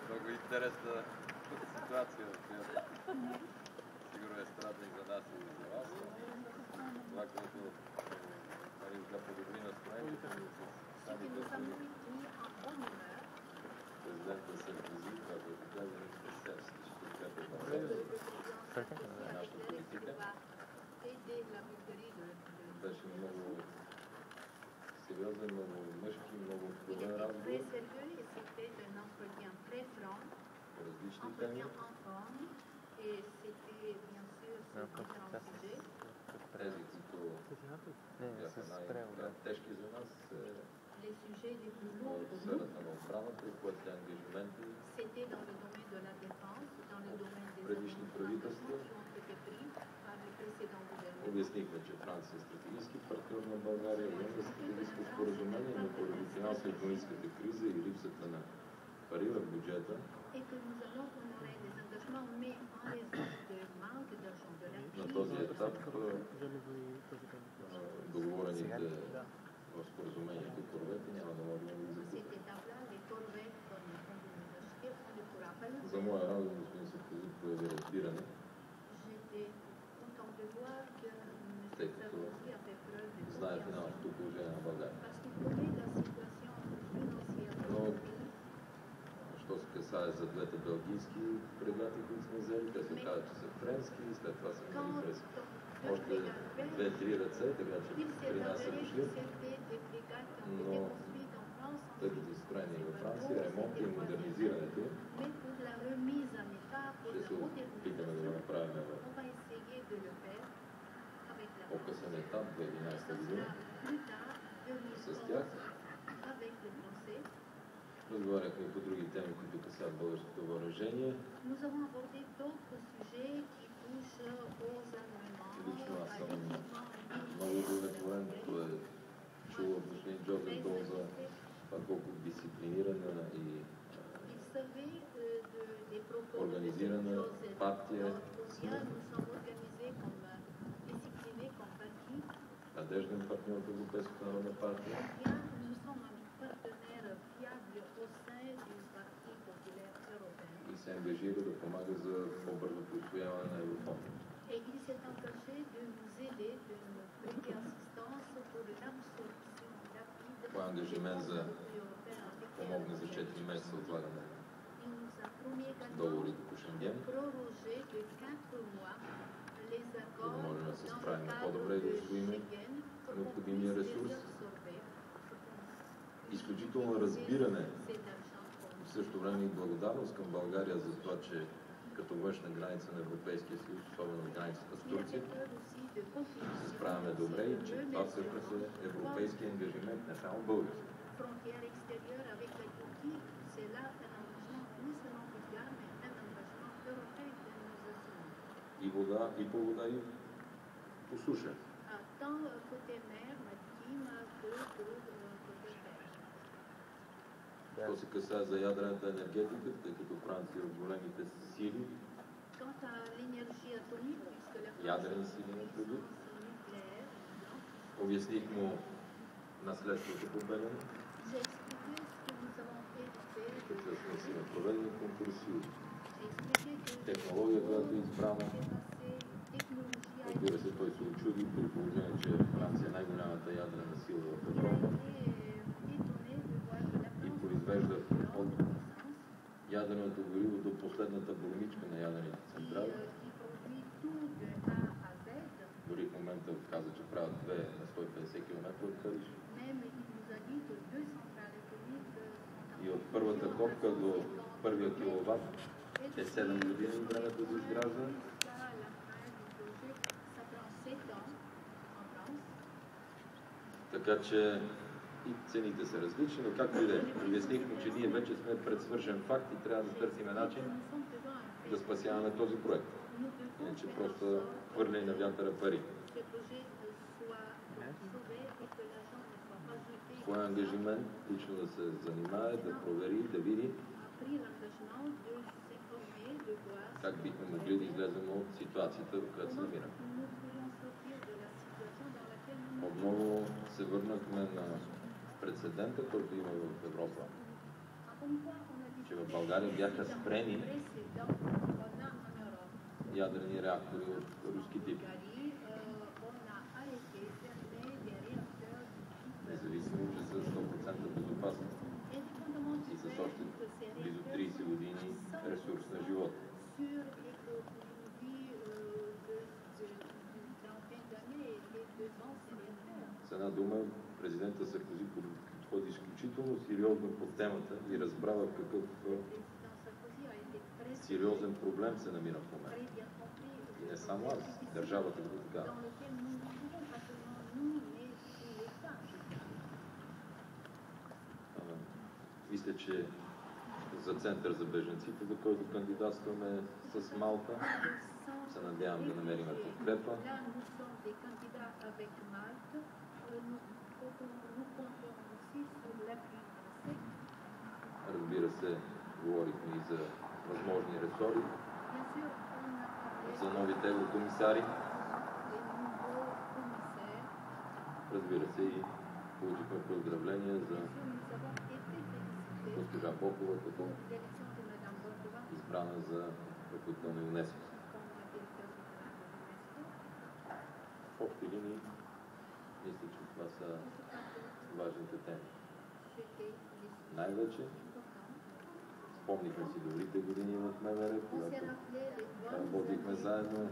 Много интересна ситуация, в която сигурно е страдна и за нас, и за вас. Това, което да подобри настроението с сами гласови. Президента Саркози, това, което каза, ще подкрепя България за нашата политика. Беше много сериозен, много мъжки, много откровен разговор по различни теми. Тези, които бяха най-тежки за нас, в сферата на отбраната и поетите ангажименти от предишни правителства. Обяснихме, че Франция е стратегически партньор на България, има стратегическо споразумение, но поради финансово-икономическата криза и липсата на пари в бюджета, на този етап договорените в споразумението корвети няма да могат да ги закупят. За моя радост, господин Саркози прояви разбиране, тъй като знае финансовото положение на България. Но, що се касае за двете белгийски фрегати, които сме взели, те се казват, че са френски, след това са минали през още 2-3 ръце, така че при нас са дошли. Но, тъй като са строени във Франция, ремонта и модернизирането ще се опитаме да го направим в по-късен етап, 2011 година, с тях. Разговаряхме и по други теми, които касаят българското въоръжение. Лично аз съм много удовлетворен, като е чула господин Джозеф Дол за това колко дисциплинирана и организирана партия сме. Надежден партньор в Европейската народна партия. И се ангажира да помага за по-бързото усвояване на еврофондовете. Това е ангажимент за помогне за 4 месеца отлагане договорите по Шенген, за да можем да се справим по-добре и да усвоим необходимия ресурс. Изключително разбиране, в същото време и благодарност към България за това, че като външна граница на Европейския съюз, особено в границата с Турция, се справяме добре и че това всъщност е европейски ангажимент, не само български. И вода, и по вода, и по суша. То се касае за ядрената енергетика, тъй като Франция е от големите сили. Ядрени сили на преди. Обясних му наследството по Белене. Всъщност има проведени конкурси, технология, която е избрана. Разбира се, той се очуди при положение, че Франция е най-голямата ядрена сила в Европа. ядреното гориво до последната бормичка на ядрените централи. Дори в момента каза, че правят 2 на 150 км от Париж. И от първата копка до първия киловатт е 7 години времето за изграждане. Така че и цените са различни, но както и да е. Обяснихме, че ние вече сме пред свършен факт и трябва да търсим начин да спасяваме този проект. Иначе просто хвърляй на вятъра пари. Своя ангажимент лично да се занимае, да провери, да види как бихме могли да излезем от ситуацията, в която се намираме. Отново се върнахме на прецедента, който има в Европа, че в България бяха спрени ядрени реактори от руски тип. Независимо, че са 100% безопасни и с още близо 30 години ресурс на живота. С една дума, президента Саркози подходи изключително сериозно по темата и разбра в какъв сериозен проблем се намира в момента. И не само аз, държавата го така. Мисля, че за Център за бежанците, за който кандидатстваме с Малта, се надявам да намерим подкрепа. Разбира се, говорихме и за възможни ресори, за новите еврокомисари. Разбира се, и получихме поздравления за госпожа Попова, като избрана за ръководител на ЮНЕСКО. В общи линии, мисля, че това са важните теми. Най-вече спомнихме си добрите години в МВР, когато работихме заедно,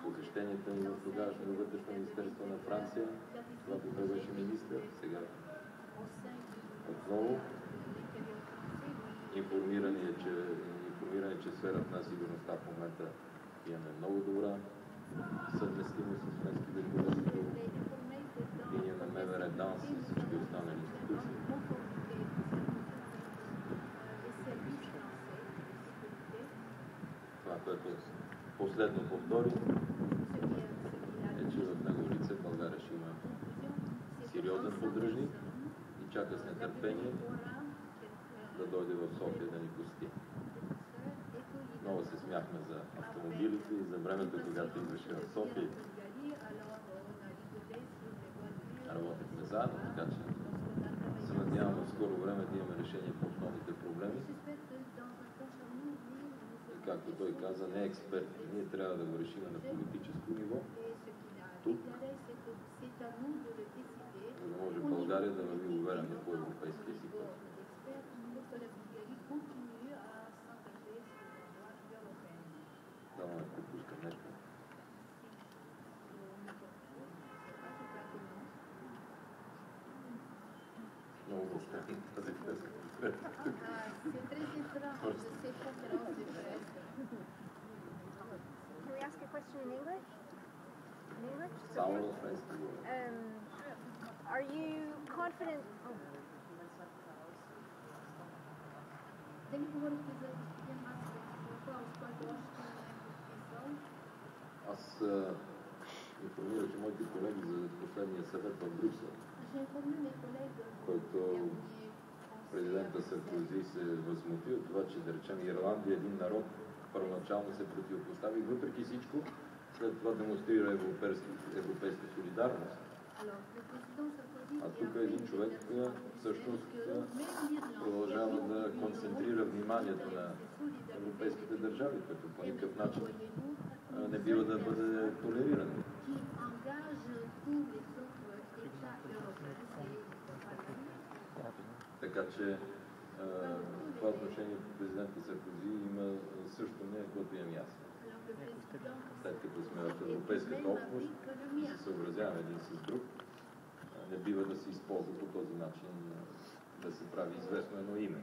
посещенията ни в тогавашно вътрешно министерство на Франция, когато той беше министър, сега отново информиране, че сферата на сигурността в момента имаме много добра съвместимост с френските колеги по линия на МВР, ДАНС и всички останали институции. Това, което последно повтори, е, че в него лице България ще има сериозен поддръжник и чака с нетърпение да дойде в София да ни посети. Много се смяхме за автомобилите и за времето, когато идваше в София. Работихме заедно, така че се надявам в скоро време да имаме решение по основните проблеми. И както той каза, не експерти. Ние трябва да го решим на политическо ниво, тук, за да може България да върви уверено по европейския си път. Да, не пропускам нещо. Много благодаря тази фреска. Can we ask a question in English? In English? Само на френски говоря. Are you confident? Аз информирах и моите колеги за последния съвет в Брюксел, който президента Саркози се възмути от това, че, да речем, Ирландия, един народ, първоначално се противопостави, въпреки всичко, след това демонстрира европейска солидарност. А тук един човек всъщност продължава да концентрира вниманието на европейските държави, което по никакъв начин не бива да бъде толерирано. Така че това отношение президента Саркози има също мнение, което имам аз. След като сме в Европейската общност, се съобразяваме един с друг, не бива да се използва по този начин да се прави известно едно име.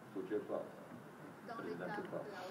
В случая Клаус. Президент е Клаус.